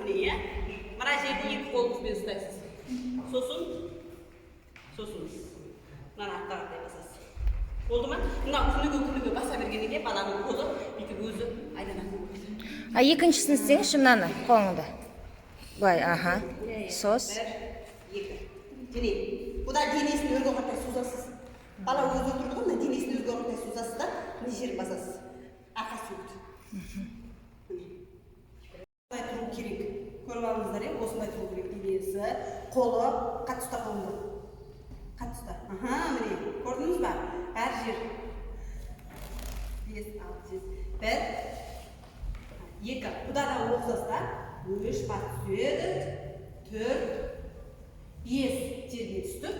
mine ya. Mana жерде екі қолыңызбен ұстайсыз. Сосын мынаны артқа қарай басасыз. Болды ма? Мына күніге баса бергеннен кейін баланың қолы бүйтіп өзі айналатын болады. Екіншісін істеңізші мынаны қолыңды. Былай, аха. Сос. Бір, екі. Және бұда денесін өрге қарай созасыз. Бала өзі отырды ғой, мына денесін өрге қарай созасыз да, мына жерін басасыз. Арқасы өтті. Осындай тұру керек. Көріп алыңыздар, осындай тұру керек денесі, қолы қатты ұста қолыңды. Қатты ұста. Аха, міне. Көрдіңіз ба? Әр жер. 5, 6, 7. 1, 2. Бұда да оқысыздар. 3 басып түседі. 4, 5 жерге түстік.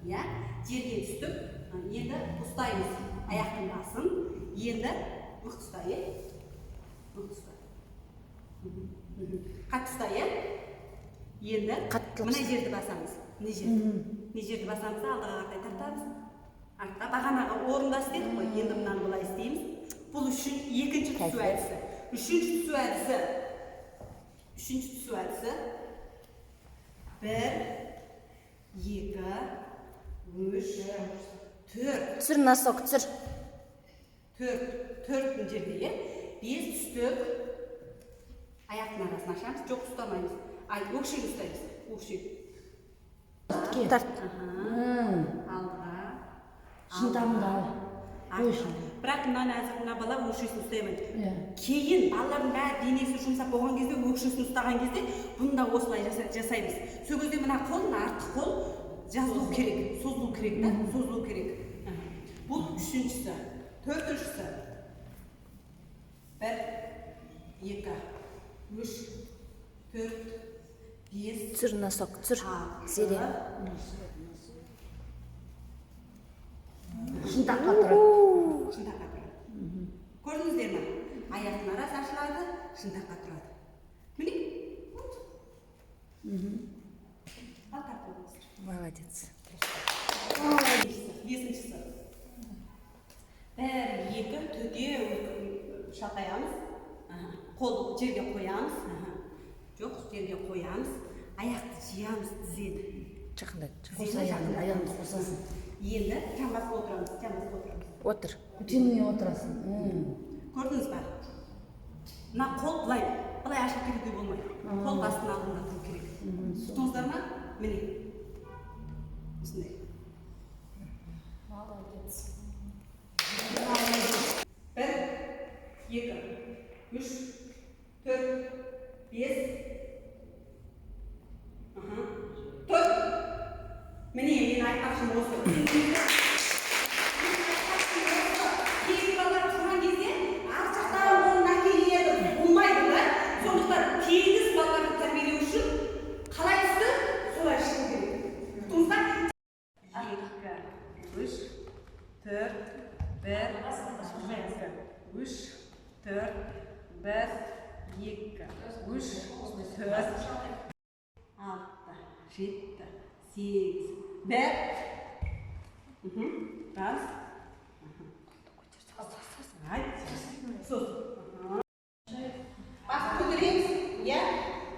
Я, жерге түстік. Енді ұстаймыз. Аяқтың басын. Енді мықты ұстай. Мықты ұстай. Қатты ұстай. Енді мына жерді басамыз. Мына жерді басамыз да алдыға қарай тартамыз. Артқа бағанағы орында істедік қой. Енді мынаны былай істейміз. Бұл үшін екінші түсу әдісі. Үшінші түсу әдісі. 1, 2, 3, 4. Түсір носок, түсір. 4 жерде 5 түстік. Аяқтың арасын ашамыз. Жоқ, ұстамаймыз. Өкшені ұстаймыз. Өкшені. Тарт. Алдыға. Шынтамды ал. Бірақ мынаны әзір мына бала өкшесін ұстаймайды. Кейін балалардың бәрі денесі жұмсап болған кезде, өкшесін ұстаған кезде, бұны да осылай жасаймыз. Сол кезде мына қол, артқы қол жазылу керек, созылу керек та, созылу керек. Бұл үшіншісі. Төртіншісі. 1, 2, 3, 4, 5. Түсір носок, түсір. Зере. Шынтаққа тұрады. Шынтаққа тұрады. Көрдіңіздер ме? Аяқтың арасы ашылады, шынтаққа тұрады. Міне. Ал тартыңыз. Молодец. Бесіншісі. 1, 2, төте шалқаямыз. Қол жерге қоямыз. Жоқ, жерге қоямыз. Аяқты жиямыз, тізені. Аяқты қосасын. Енді жамбасқа отырамыз. Отыр. Көтермей отырасың. Көрдіңіз ба? Мына қол былай ашып кетуге болмайды. Қол бастың алдында тұру керек. Тұтыңыздар ма? Міне. Осындай. Молодец. 1, 2, 3, 4, 5. Тұр. Міне, мен айтпақшым осы. Кейбір балалар тұрған кезде арт жақтағы қолын әкеледі, болмайды да. Сондықтан тегіс балаларды тәрбиелеу үшін қалай түсті, солай шығу керек. Тұтыңыздар? 2, 3, 4, 1, 3, 4, 1, 2, 3, 4, 6, 7, 8, 1. Раз. Sus. Басып көтереміз, иә?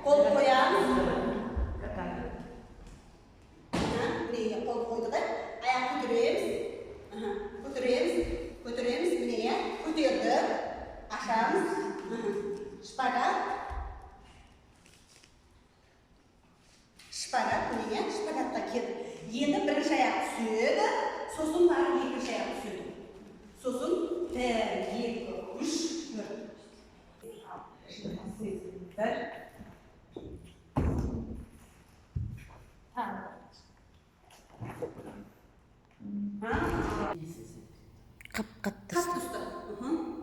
Қол қоямыз. Міне, қол қойдық, аяқ көтереміз. Көтереміз, міне, көтердік. Ашамыз. Шпагат. Міне, шпагатқа келді. Енді бірінші аяқ түседі, сосын бары екінші аяқ түседі. Сосын 1, 2, 3, 4. Қатты ұста.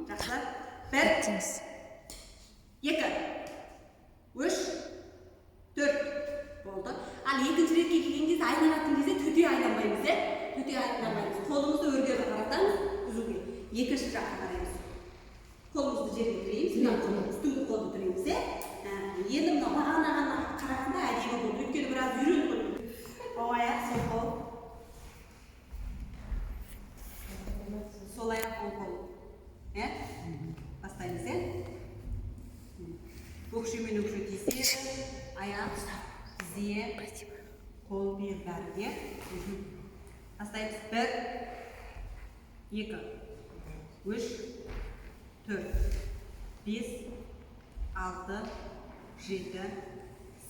Жақсы. 1, 2, 3, 4. Болды. Ал екінші ретке келген кезде айналатын кезде төте айналмаймыз, төте айналмаймыз. Қолымызды өрге қаратамыз, үзуге. Екінші жаққа қараймыз. Қолымызды жерге тірейміз, үстіңгі қолды тірейміз. Енді маған қарағанда әдемі болды. Өйткені біраз үйреніп қойдым. Ол аяқ, сол қол. Сол аяқ, ол қол. Бастаймыз, өкшемен өкше тиіседі. аяқ, тізе, қол бер бәріне. Тастаймыз. 1, 2, 3, 4, 5, 6, 7,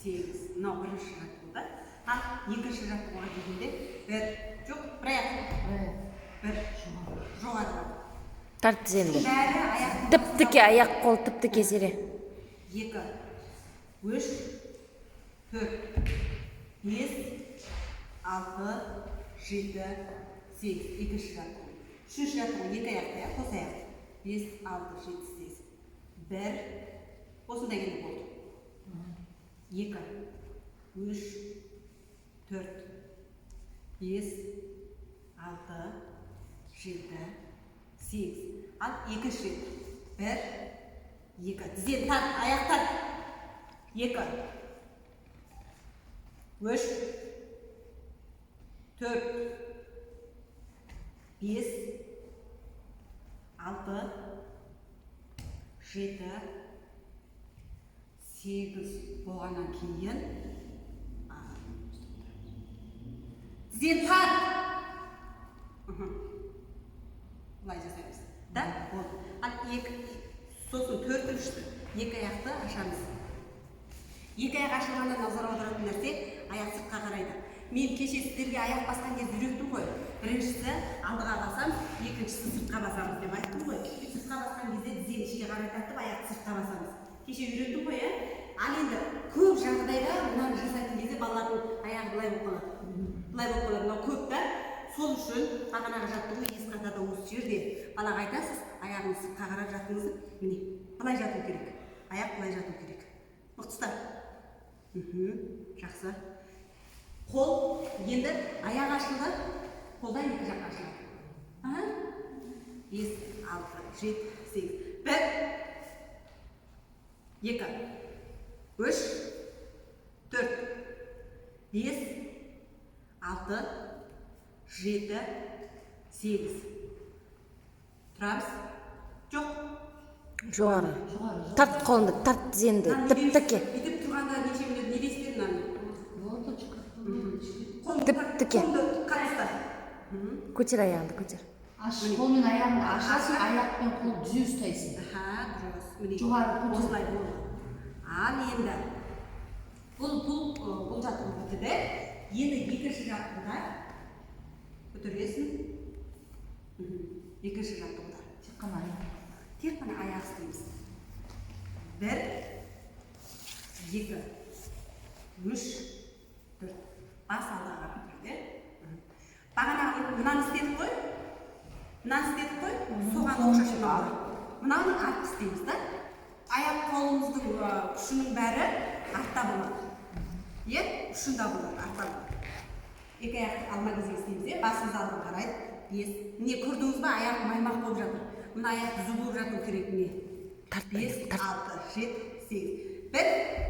8. Мынау бірінші жаттығуда. Ал екінші жаттығуға келгенде бір жоқ, бір аяқ. Бір жоғары. Тарт тізеңді. Бәрі аяқтың Тіп-тіке, аяқ қол тіп-тіке зере. 2, 3, 4, 5, 6, 7, 8. Екінші жаттығу. Үшінші жаттығу екі аяқты, қос аяқ. 5, 6, 7, 8. Бір. Осында келді болды. 2, 3, 4, 5, 6, 7, 8. Ал екінші рет. 1, 2. Тізені тарт, аяқ тарт. 2, 3, 4, 5, 6, 7, 8 болғаннан кейін тізені тарт. Бұлай жасаймыз. Да? Болды. Ал сосын төртіншісі екі аяқты ашамыз. Екі аяқ ашылғанда назар аударатын нәрсе аяқ сыртқа қарайды. Мен кеше сіздерге аяқ басқан кезде үйреттім ғой. Біріншісі алдыға басамыз, екіншісі сыртқа басамыз деп айттым ғой. Сыртқа басқан кезде тізені ішке қарай тартып, аяқты сыртқа басамыз. Кеше үйреттім ғой, Ал енді көп жағдайда мынаны жасайтын кезде балалардың аяғы былай болып қалады. Былай болып қалады, мынау көп та. Сол үшін бағанағы жаттығу ескертады осы жерде. Балаға айтасыз, аяғыңыз сыртқа қарап жатыңызды, міне, былай жату керек. Аяқ былай жату керек. Мықтыстар. Жақсы. Қол енді аяқ ашылды, қолдан екі жаққа ашылады. 5, 6, 7, 8. 1, 2, 3, 4, 5, 6, 7, 8. Тұрамыз. Жоқ. Жоғары. Тарт қолыңды, тарт тізеңді, тіп-тіке. Бүйтіп тұрғанда неше минут не дейсіздер мынаны? Тіп-тіке. Қолды қатыста. Көтер аяғыңды, көтер. Қолмен аяғыңды ашасың, аяқпен қол түзу ұстайсың. Дұрыс. Міне. Жоғары көтер. Осылай болды. Ал енді бұл жаттығу бітті. Енді екінші жаттығуда көтересің. Екінші жаттығуда. Тек қана аяқ істейміз. 1, 2, 3, 4. Бас алдыға көтерді. Бағанағы мынаны істедік қой. Соған оқшашын алды. Мынаны артық істейміз да. Аяқ қолымыздың күшінің бәрі артта болады. Ұшында болады, артта болады. Екі аяқты алма кезек істейміз, басымыз алдын қарайды. 5. Не көрдіңіз ба, аяқ маймақ болып жатыр. Мына аяқ түзу болып жату керек не? 5, 6, 7, 8. 1,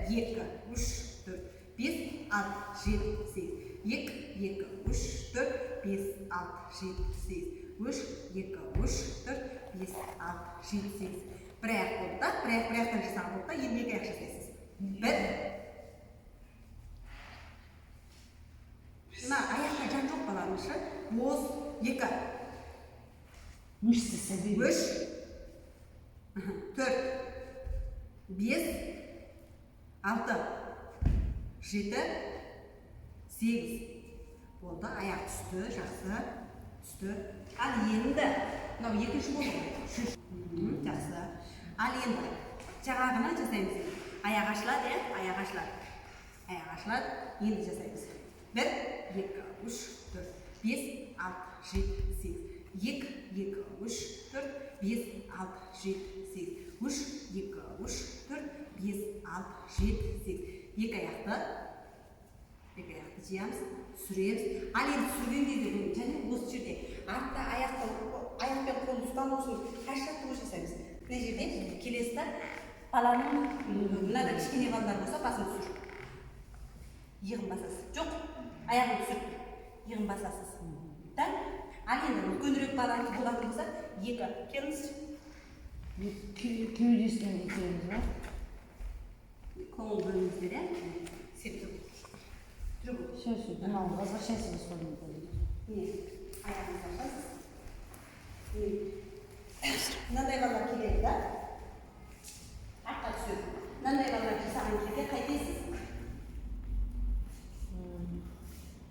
2, 3, 4, 5, 6, 7, 8. 2, 2, 3, 4, 5, 6, 7, 8. 3, 2, 3, 4, 5, 6, 7, 8. Bir аяқ болды да, бір аяқтан жасаған болды да, енді екі аяқ жасайсыз. 1. Мына аяққа жан жоқ баланышы. 2. Мышцы собери. 3, 4, 5, 6, 7, 8. Болды, аяқ түсті, жақсы. Түсті. Ал енді, мынау екінші болды ғой. Жақсы. Ал енді, жаңағыны жасаймыз. Аяқ ашылады, аяқ ашылады. Аяқ ашылады, енді жасаймыз. 1, 2, 3, 4, 5, 6, 7, 8. 2, 2, 3, 4, 5, 6, 7, 8. 3, 2, 3, 4, 5, 6, 7, 8. Екі аяқты жиямыз, сүреміз. Ал енді сүрген кезде, және осы жерде артта аяқпен қолын ұстан olsun, қаш жаттығу жасаймыз. Мына жерде келесі да баланың мынада кішкене балалар болса басын түсір. Иығын басасыз. Жоқ, аяғын түсір. Иығын басасыз. Да? Ал енді үлкенірек балаңыз болатын болса, 2 келіңіз. Кеудесінен екеуіміз ба? Көңіл бөліңіздер, Şöyle bundan başka şeysiz sorun değil. Mine, ayağınızı açasız. Mine. Mынандай бала келеді да. Артқа түседі. Мынандай бала жасаған кезде қайтесіз?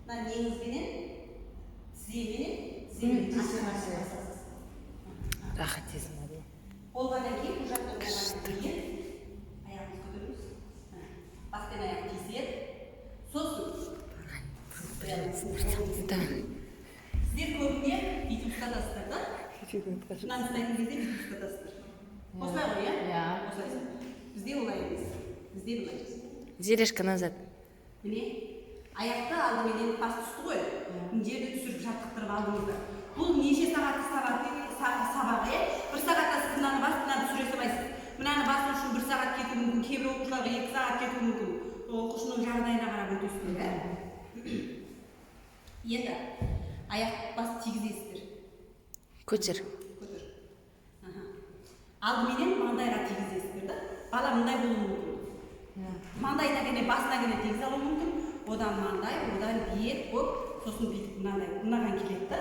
Мына неңізбенен, тіземенен басасыз. Рахатизм hadi. Болғаннан кейін, бұл жақта болғаннан кейін, аяғыңызды көтеріңіз. Бас пен аяқ тиіседі. Сосын, Да. сіздер көбіне бүйтіп ұстатасыздар да? Мынаны ұстайтын кезде бүйтіп ұстатасыздар. Осылай ғой, иә? Иә. Осылай. Бізде олай емес. Бізде былай. Зерешка назад. Міне, аяқты алдыменен бас түсті ғой. Мына жерде түсіріп жаттықтырып алдыңыздар. Бұл неше сағаттық сабақ, иә? Бір сағатта сіз мынаны басып, мынаны түсіре салайсыз. Мынаны басу үшін бір сағат кетуі мүмкін, кейбір оқушыларға 2 сағат кетуі мүмкін. Оқушының жағдайына қарап өтесіздер, иә? Енді аяқ бас тигізесіздер. Көтер. Көтер. Алдыменен маңдайға тигізесіздер да. Бала мындай болуы мүмкін. Маңдайына кене басына кене тигізе алуы мүмкін. Одан маңдай, одан биік болып, сосын бүйтіп мынаған келеді да.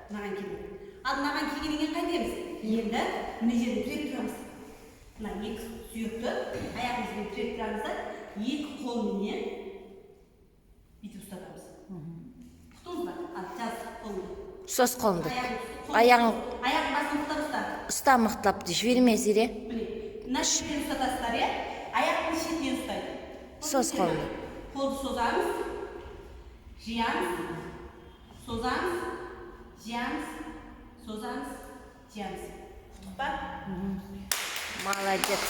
Мынаған келеді. Ал мынаған келгеннен кейін қайтеміз? Енді мына жерін тіреп тұрамыз. Мына екі сүйекті аяғымызбен тіреп тұрамыз да, екі қолменен бүйтіп ұстатамыз. Ұқтыңыз ба? Ал жаз қолыңды. Сос қолыңды. Аяғың Аяғын басын ұстап ұста. ұста мықтап жіберме Зере. Міне, мына шетінен ұстатасыздар, иә? Аяқтың шетінен ұстайды. Сос қолыңды. Қолды созамыз, жиямыз, созамыз, жиямыз, созамыз, жиямыз. Ұқтық па? Молодец.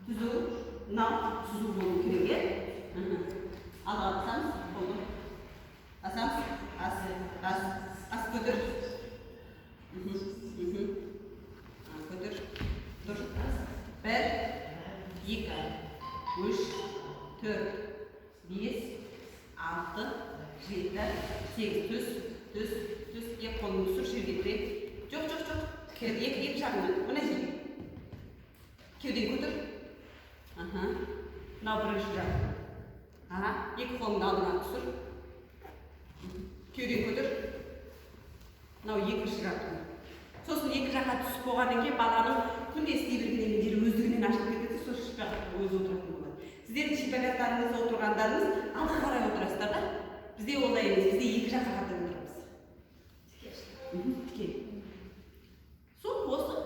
Түзу, мынау түзу болу керек, иә? Алға басамыз, болды. Басамыз, ас көтер. Көтер, тұр. 1, 2, 3, 4, 5, 6, 7, 8, түз, кеп қолыңды сұр жерге тіреп. Жоқ. Екі жағынан, мына жерге. Кеуден көтер. Мынау бірінші жақ. Екі қолыңды алдыңа түсір. Кеуден көтер. Мынау екінші жақ. Сосын екі жаққа түсіп болғаннан кейін баланың күнде істей берген емендері өздігінен ашылып кетеді, сол шпагатқа өзі отыратын болады. Сіздердің шпагаттарыңызда отырғандарыңыз алдыға қарай отырасыздар да? Бізде олай емес, бізде екі жаққа қарай отырамыз. Тіке. Сол осы.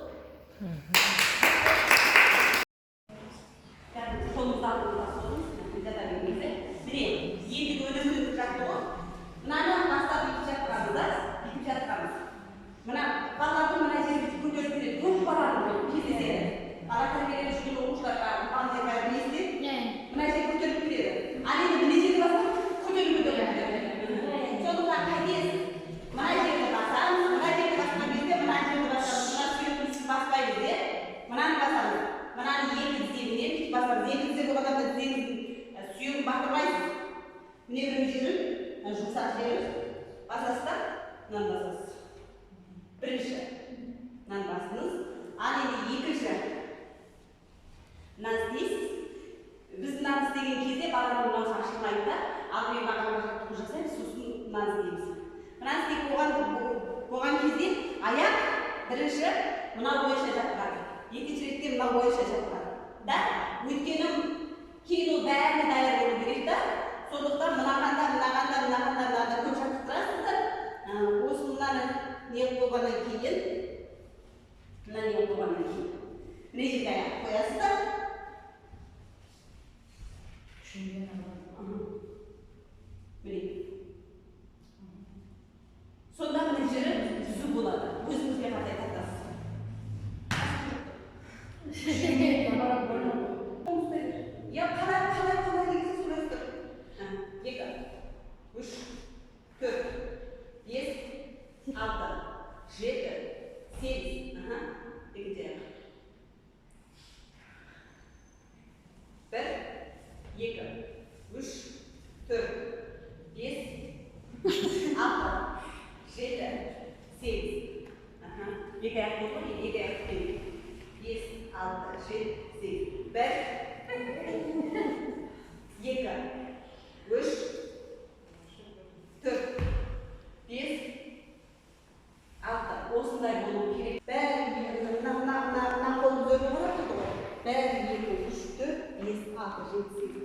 Қолымызды алдымызға соғыңыз, жата бергенде. Міне, ендігі өнімді жақты ғой. Мынаны бастап екі жақтырамыз да? Екі жақтырамыз. Мына балалардың мына жерге көтеріп келеді, көп баланың кездеседі. Бала тәрбиелеп жүрген оқушыларға балалар бәрі естеді. Мына жерге көтеріп келеді. Ал енді мына жерге басып көтеріп келеді. Сондықтан қайтесіз. Мына жерді басамыз, мына жерді басқан кезде мына жерді басамыз. Мына сүйетін баспайды де. Мынаны басамыз. Мынаны екі тіземінен басамыз. Екі тізем болғанда тіземіздің сүйегін батырмайсыз. Міне бір жерін, жұмсақ жерін басасыз да, мынаны басасыз. Бірінші, мынаны басыңыз. Ал енді екінші, мынаны істейсіз. Біз мынаны істеген кезде баланың мынаусы ашылмайды да, алдымен бағана жаттығу жасаймыз, сосын мынаны істейміз. Мынаны істеп болған кезде аяқ бірінші мынау бойынша жаттырады. Екінші ретте мынау бойынша жаттырады. Да? Өйткені кейін ол бәріне даяр болу керек та. Сондықтан мынағанда көп жаттықтырасыздар. Осы мынаны не болғаннан кейін, мына не болғаннан кейін. Міне жерге аяқ қоясыздар. Міне. Сонда мына жері түзу болады. Өзіңізге қарай тартасыз. Я қалай дегенсіз сұрастыр. 2, 3, 4, 5, 6, 7, 8, екінші аяқ. 1, 2, 3, 4, 5, 6, 7, 8. Екі аяқ болды, екі аяқ келеді. 5, 6, 7, 8. 1, 2, 3, 4, 5, 6. Осындай болу керек. Бәрі мына қолымыз өрге қарап тұрды ғой. Бәрі 2, 3, 4, 5, 6, 7,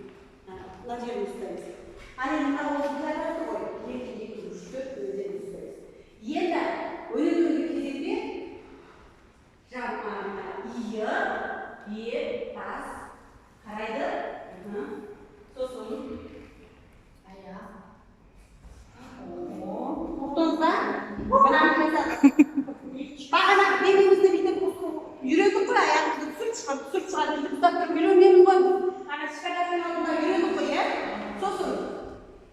8. Мына жерін ұстаймыз. Ал енді мына қолымыз қарап тұрды ғой. 2, 3, 4, өзені ұстаймыз. Енді өнімді кезеңде иі, бас қарайды. Сосын аяқ. Тоқтыңыз ба? Мынаны қайсақ. Бағана бемемізді бүйтіп үйредік қой, аяқымызды түсіріп шығады, бүйтіп ұстап тұрып үйренеміз ғой. Ана шпагаттың алдында үйредік қой, иә? Сосын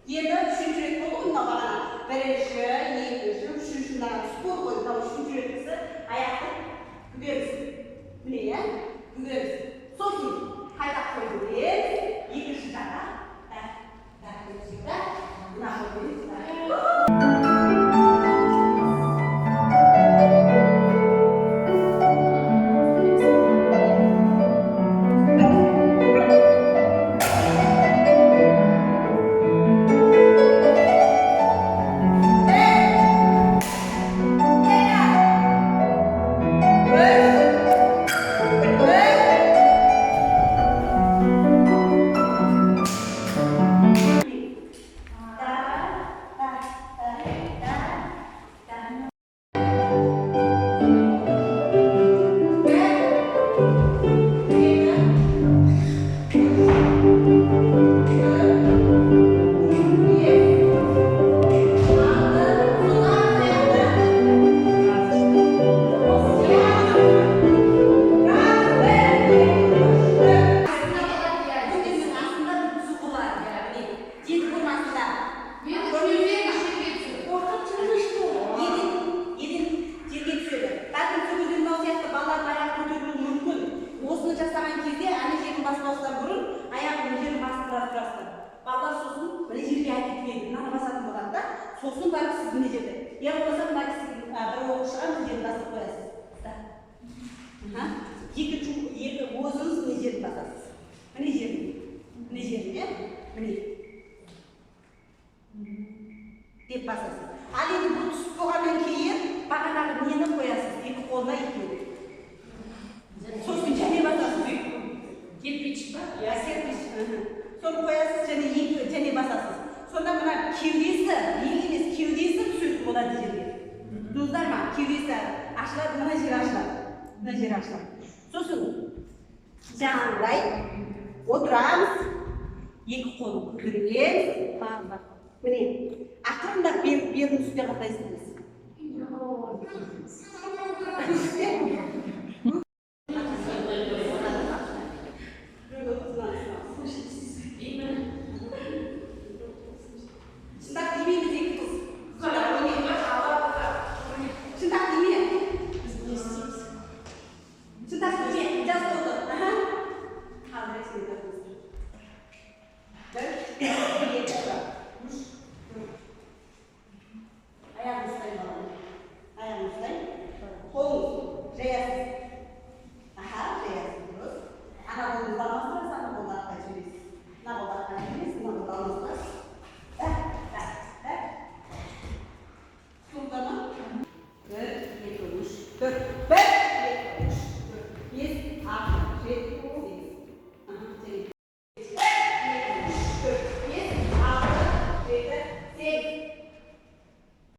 енді үшінші рет болды ғой мынау бағана. Бірінші, екінші, үшінші мынаған түсіп болды ғой. Мынау үшінші ретісі аяқты күгеміз. Міне, иә? Күгеміз. Сосын қайта қойдыңыз, екінші жаққа. Мына қойдыңыз. Екі өзіңіз міне жерін басасыз. Міне жерін, міне. Деп басасыз. Ал енді бұл түсіп болғаннан кейін бағанағы нені қоясыз, екі қолына екеуі. Сосын және басасыз. Кирпич па? Кирпич. Соны қоясыз және басасыз. Сонда мына кеудесі, ел емес кеудесі түсетін болады жерге. Дуыздар ма? Кеудесі ашылады, мына жер ашылады. Сосын жаңағыдай отырамыз, екі қолын көтереміз. Міне, ақырындап белдің үстіне қатайсыз.